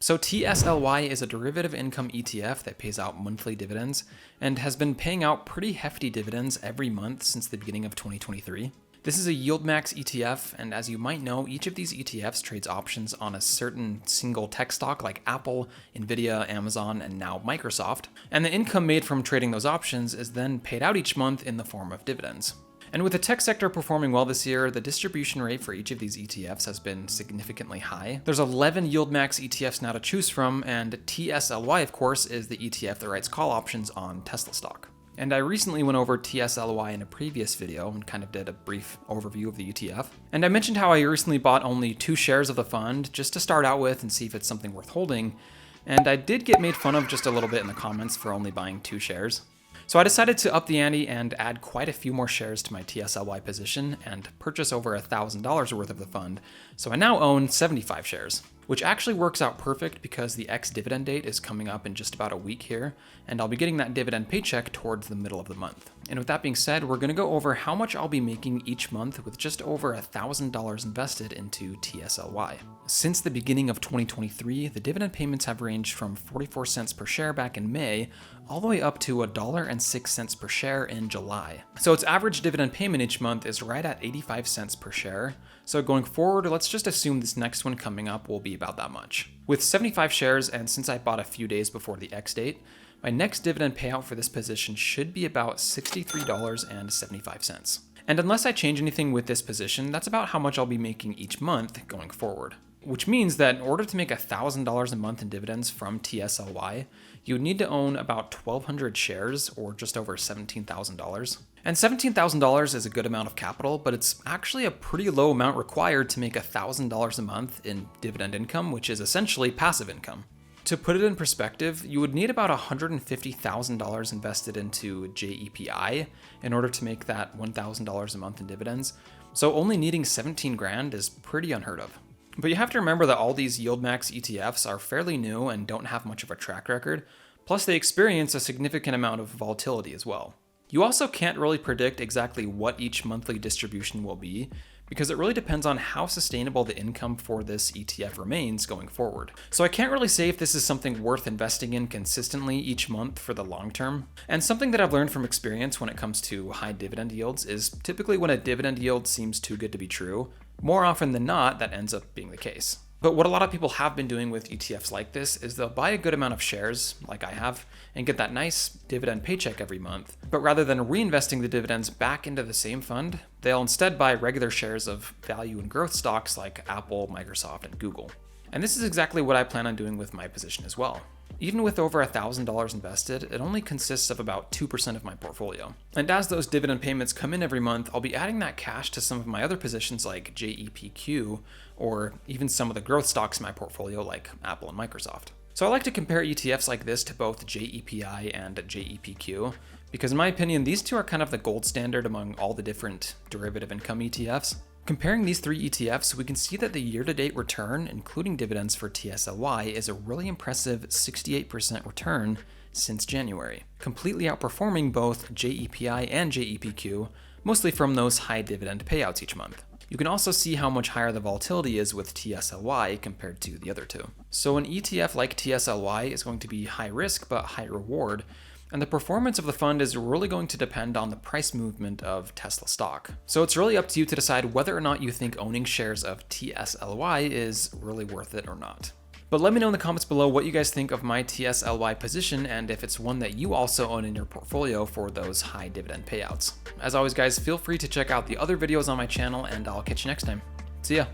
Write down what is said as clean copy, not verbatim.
So TSLY is a derivative income ETF that pays out monthly dividends and has been paying out pretty hefty dividends every month since the beginning of 2023. This is a Yieldmax ETF, and as you might know, each of these ETFs trades options on a certain single tech stock like Apple, Nvidia, Amazon, and now Microsoft. And the income made from trading those options is then paid out each month in the form of dividends. And with the tech sector performing well this year, the distribution rate for each of these ETFs has been significantly high. There's 11 Yieldmax ETFs now to choose from, and TSLY, of course, is the ETF that writes call options on Tesla stock. And I recently went over TSLY in a previous video and kind of did a brief overview of the ETF. And I mentioned how I recently bought only 2 shares of the fund just to start out with and see if it's something worth holding. And I did get made fun of just a little bit in the comments for only buying 2 shares. So I decided to up the ante and add quite a few more shares to my TSLY position and purchase over $1,000 worth of the fund. So I now own 75 shares, which actually works out perfect because the ex-dividend date is coming up in just about a week here, and I'll be getting that dividend paycheck towards the middle of the month. And with that being said, we're going to go over how much I'll be making each month with just over $1,000 invested into TSLY. Since the beginning of 2023, the dividend payments have ranged from 44 cents per share back in May, all the way up to $1.06 per share in July. So its average dividend payment each month is right at 85 cents per share. So going forward, let's just assume this next one coming up will be about that much. With 75 shares, and since I bought a few days before the X date, my next dividend payout for this position should be about $63.75. And unless I change anything with this position, that's about how much I'll be making each month going forward. Which means that in order to make $1,000 a month in dividends from TSLY, you would need to own about 1,200 shares, or just over $17,000. And $17,000 is a good amount of capital, but it's actually a pretty low amount required to make $1,000 a month in dividend income, which is essentially passive income. To put it in perspective, you would need about $150,000 invested into JEPI in order to make that $1,000 a month in dividends. So only needing 17 grand is pretty unheard of. But you have to remember that all these Yieldmax ETFs are fairly new and don't have much of a track record, plus they experience a significant amount of volatility as well. You also can't really predict exactly what each monthly distribution will be, because it really depends on how sustainable the income for this ETF remains going forward. So I can't really say if this is something worth investing in consistently each month for the long term. And something that I've learned from experience when it comes to high dividend yields is typically when a dividend yield seems too good to be true, more often than not, that ends up being the case. But what a lot of people have been doing with ETFs like this is they'll buy a good amount of shares, like I have, and get that nice dividend paycheck every month. But rather than reinvesting the dividends back into the same fund, they'll instead buy regular shares of value and growth stocks like Apple, Microsoft, and Google. And this is exactly what I plan on doing with my position as well. Even with over $1,000 invested, it only consists of about 2% of my portfolio. And as those dividend payments come in every month, I'll be adding that cash to some of my other positions like JEPQ, or even some of the growth stocks in my portfolio like Apple and Microsoft. So I like to compare ETFs like this to both JEPI and JEPQ, because in my opinion, these two are kind of the gold standard among all the different derivative income ETFs. Comparing these 3 ETFs, we can see that the year-to-date return, including dividends for TSLY, is a really impressive 68% return since January, completely outperforming both JEPI and JEPQ, mostly from those high dividend payouts each month. You can also see how much higher the volatility is with TSLY compared to the other two. So an ETF like TSLY is going to be high risk but high reward, and the performance of the fund is really going to depend on the price movement of Tesla stock. So it's really up to you to decide whether or not you think owning shares of TSLY is really worth it or not. But let me know in the comments below what you guys think of my TSLY position and if it's one that you also own in your portfolio for those high dividend payouts. As always guys, feel free to check out the other videos on my channel and I'll catch you next time. See ya!